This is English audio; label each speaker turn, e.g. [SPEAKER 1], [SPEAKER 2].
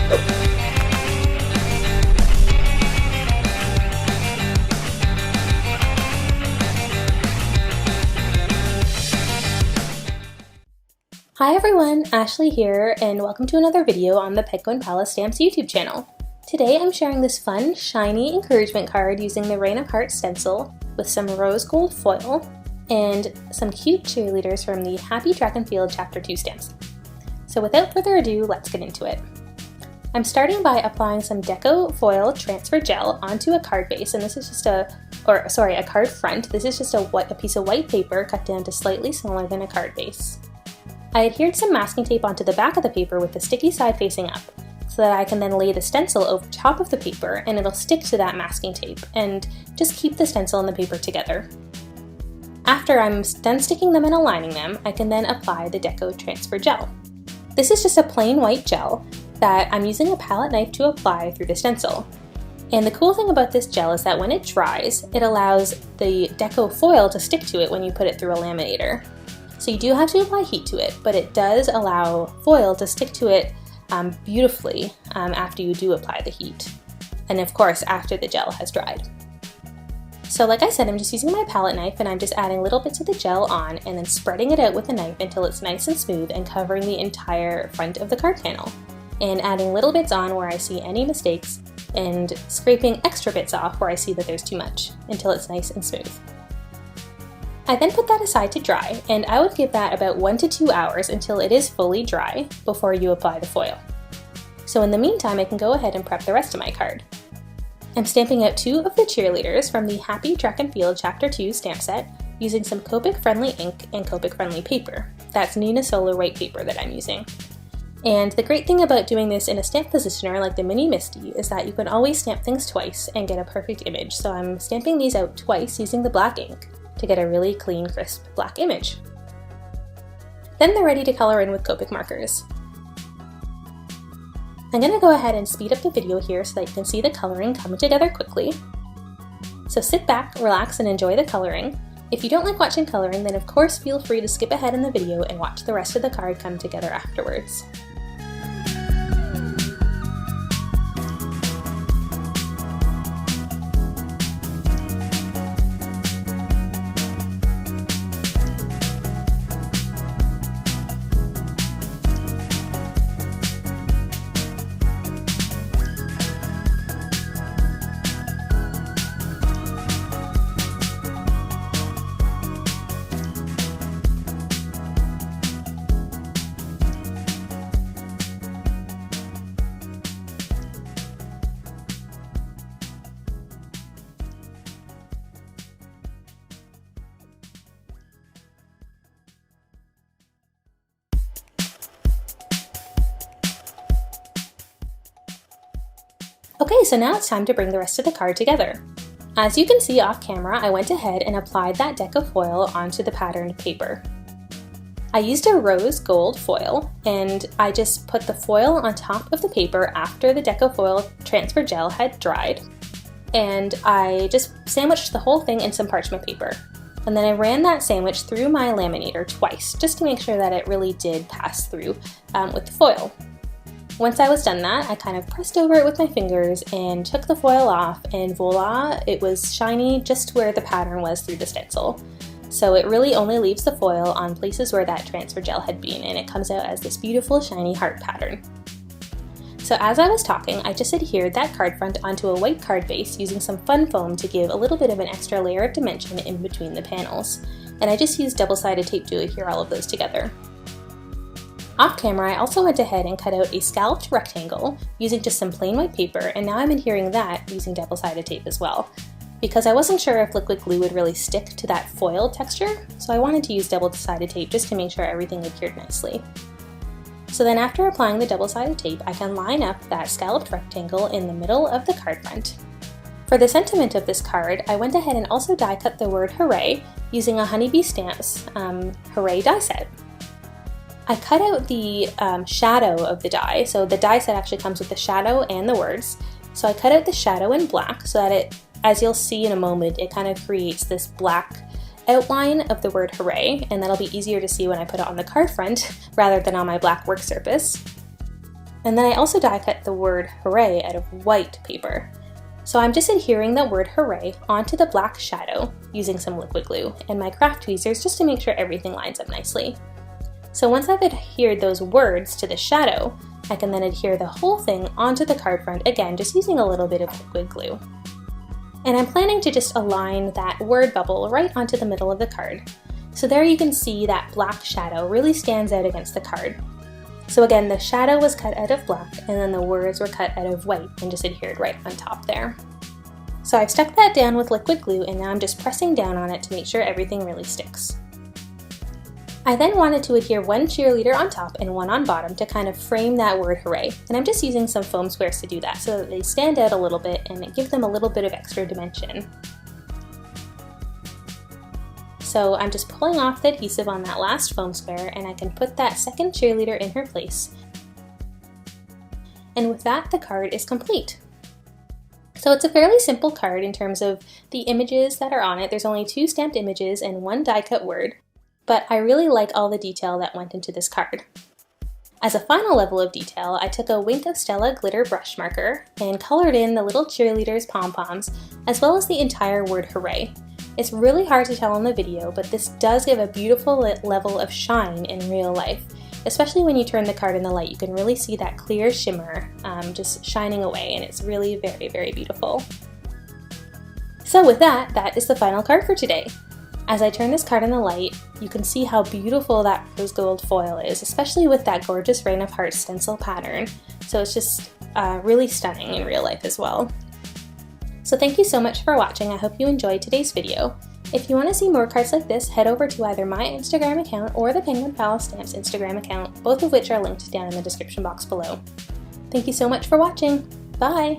[SPEAKER 1] Hi everyone, Ashley here, and welcome to another video on the Penguin Palace Stamps YouTube channel. Today I'm sharing this fun, shiny encouragement card using the Rain of Hearts stencil with some rose gold foil and some cute cheerleaders from the Happy Track and Field Chapter 2 stamps. So without further ado, let's get into it. I'm starting by applying some Deco Foil Transfer Gel onto a card base, and this is just a card front. This is just a piece of white paper cut down to slightly smaller than a card base. I adhered some masking tape onto the back of the paper with the sticky side facing up, so that I can then lay the stencil over top of the paper and it'll stick to that masking tape and just keep the stencil and the paper together. After I'm done sticking them and aligning them, I can then apply the Deco Transfer Gel. This is just a plain white gel that I'm using a palette knife to apply through the stencil. And the cool thing about this gel is that when it dries, it allows the Deco foil to stick to it when you put it through a laminator. So you do have to apply heat to it, but it does allow foil to stick to it beautifully after you do apply the heat. And of course, after the gel has dried. So like I said, I'm just using my palette knife and I'm just adding little bits of the gel on and then spreading it out with a knife until it's nice and smooth and covering the entire front of the card panel. And adding little bits on where I see any mistakes and scraping extra bits off where I see that there's too much until it's nice and smooth. I then put that aside to dry, and I would give that about 1 to 2 hours until it is fully dry before you apply the foil. So in the meantime, I can go ahead and prep the rest of my card. I'm stamping out 2 of the cheerleaders from the Happy Track and Field Chapter 2 stamp set using some Copic friendly ink and Copic friendly paper. That's Nina Solar white paper that I'm using. And the great thing about doing this in a stamp positioner like the Mini Misty is that you can always stamp things twice and get a perfect image. So I'm stamping these out twice using the black ink to get a really clean, crisp black image. Then they're ready to color in with Copic markers. I'm going to go ahead and speed up the video here so that you can see the coloring coming together quickly. So sit back, relax, and enjoy the coloring. If you don't like watching coloring, then of course feel free to skip ahead in the video and watch the rest of the card come together afterwards. Okay, so now it's time to bring the rest of the card together. As you can see off camera, I went ahead and applied that Deco foil onto the patterned paper. I used a rose gold foil, and I just put the foil on top of the paper after the Deco foil transfer gel had dried, and I just sandwiched the whole thing in some parchment paper. And then I ran that sandwich through my laminator twice, just to make sure that it really did pass through with the foil. Once I was done that, I kind of pressed over it with my fingers and took the foil off, and voila, it was shiny just where the pattern was through the stencil. So it really only leaves the foil on places where that transfer gel had been, and it comes out as this beautiful shiny heart pattern. So as I was talking, I just adhered that card front onto a white card base using some fun foam to give a little bit of an extra layer of dimension in between the panels. And I just used double-sided tape to adhere all of those together. Off camera, I also went ahead and cut out a scalloped rectangle using just some plain white paper, and now I'm adhering that using double-sided tape as well, because I wasn't sure if liquid glue would really stick to that foil texture, so I wanted to use double-sided tape just to make sure everything adhered nicely. So then after applying the double-sided tape, I can line up that scalloped rectangle in the middle of the card front. For the sentiment of this card, I went ahead and also die cut the word hooray using a Honeybee Stamps Hooray die set. I cut out the shadow of the die, so the die set actually comes with the shadow and the words. So I cut out the shadow in black so that it, as you'll see in a moment, it kind of creates this black outline of the word hooray, and that'll be easier to see when I put it on the card front rather than on my black work surface. And then I also die cut the word hooray out of white paper. So I'm just adhering the word hooray onto the black shadow using some liquid glue and my craft tweezers just to make sure everything lines up nicely. So once I've adhered those words to the shadow, I can then adhere the whole thing onto the card front, again just using a little bit of liquid glue. And I'm planning to just align that word bubble right onto the middle of the card. So there you can see that black shadow really stands out against the card. So again, the shadow was cut out of black and then the words were cut out of white and just adhered right on top there. So I've stuck that down with liquid glue and now I'm just pressing down on it to make sure everything really sticks. I then wanted to adhere one cheerleader on top and one on bottom to kind of frame that word hooray. And I'm just using some foam squares to do that so that they stand out a little bit and give them a little bit of extra dimension. So I'm just pulling off the adhesive on that last foam square and I can put that second cheerleader in her place. And with that, the card is complete. So it's a fairly simple card in terms of the images that are on it. There's only 2 stamped images and 1 die cut word, but I really like all the detail that went into this card. As a final level of detail, I took a Wink of Stella glitter brush marker and colored in the little cheerleaders' pom-poms as well as the entire word hooray. It's really hard to tell in the video, but this does give a beautiful level of shine in real life. Especially when you turn the card in the light, you can really see that clear shimmer just shining away, and it's really very, very beautiful. So with that, that is the final card for today. As I turn this card in the light, you can see how beautiful that rose gold foil is, especially with that gorgeous Rain of Hearts stencil pattern. So it's just really stunning in real life as well. So thank you so much for watching. I hope you enjoyed today's video. If you want to see more cards like this, head over to either my Instagram account or the Penguin Palace Stamps Instagram account, both of which are linked down in the description box below. Thank you so much for watching. Bye!